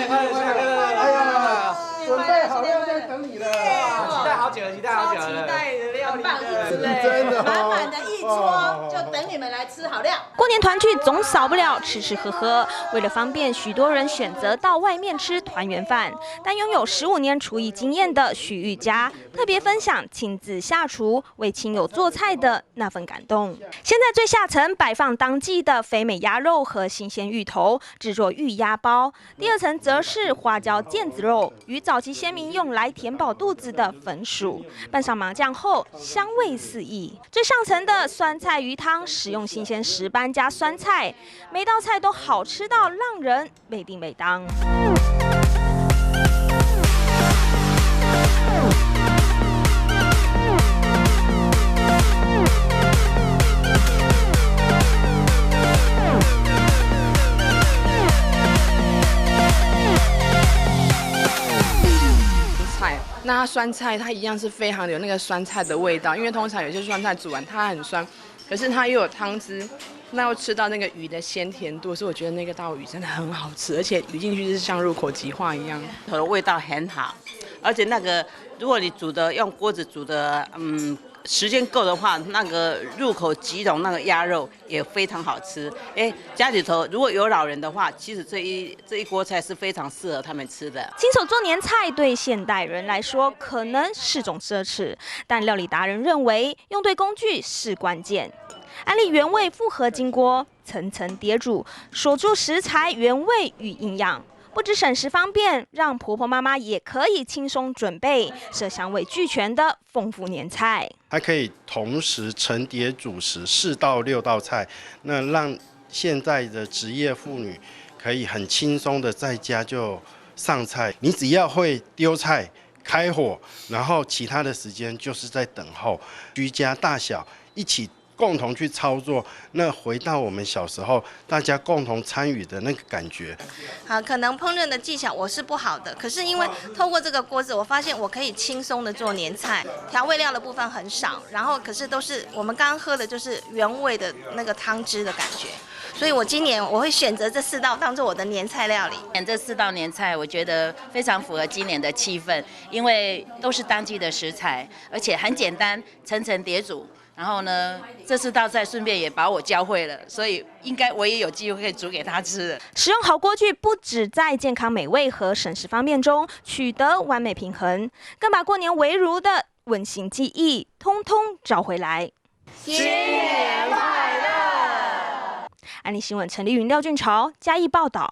年快乐，新年快乐！哎呀，准备好料在等你了，期待好久了，期待好久了。期待的料理真的满满的一桌，就等你们来吃好料。过年团聚总少不了吃吃喝喝，为了方便，许多人选择到外面吃团圆饭。但拥有15年厨艺经验的许玉佳特别分享亲自下厨为亲友做菜的那份感动。现在最下层摆放当季的肥美鸭肉和新鲜芋头，制作芋鸭包；第二层则是花椒腱子肉与早期先民用来填饱肚子的粉薯，拌上麻酱后，香味四溢。最上层的酸菜鱼汤，使用新鲜石斑加酸菜，每道菜都好吃到让人美定美当。那它酸菜它一样是非常有那个酸菜的味道，因为通常有些酸菜煮完它很酸，可是它又有汤汁，那又吃到那个鱼的鲜甜度，所以我觉得那个道鱼真的很好吃，而且鱼进去是像入口即化一样，它的味道很好，而且那个如果你煮的用锅子煮的，时间够的话，那个入口即溶那个鸭肉也非常好吃。家里头如果有老人的话，其实这一锅菜是非常适合他们吃的。亲手做年菜对现代人来说可能是种奢侈，但料理达人认为用对工具是关键。安利原味复合金锅，层层叠煮，锁住食材原味与营养。不只省时方便，让婆婆妈妈也可以轻松准备色香味俱全的丰富年菜。还可以同时层叠主食4到6道菜，那让现在的职业妇女可以很轻松的在家就上菜。你只要会丢菜、开火，然后其他的时间就是在等候，居家大小一起共同去操作，那回到我们小时候大家共同参与的那个感觉。好，可能烹饪的技巧我是不好的，可是因为透过这个锅子，我发现我可以轻松的做年菜，调味料的部分很少，然后可是都是我们刚刚喝的就是原味的那个汤汁的感觉。所以我今年我会选择这4道当做我的年菜料理。这4道年菜我觉得非常符合今年的气氛，因为都是当季的食材，而且很简单，层层叠煮。然后呢，这4道菜顺便也把我教会了，所以应该我也有机会可以煮给他吃的。使用好锅具，不止在健康美味和省时方便中取得完美平衡，更把过年围炉的温馨记忆通通找回来。新年快乐！安利新闻陈丽云、廖俊朝嘉义报道。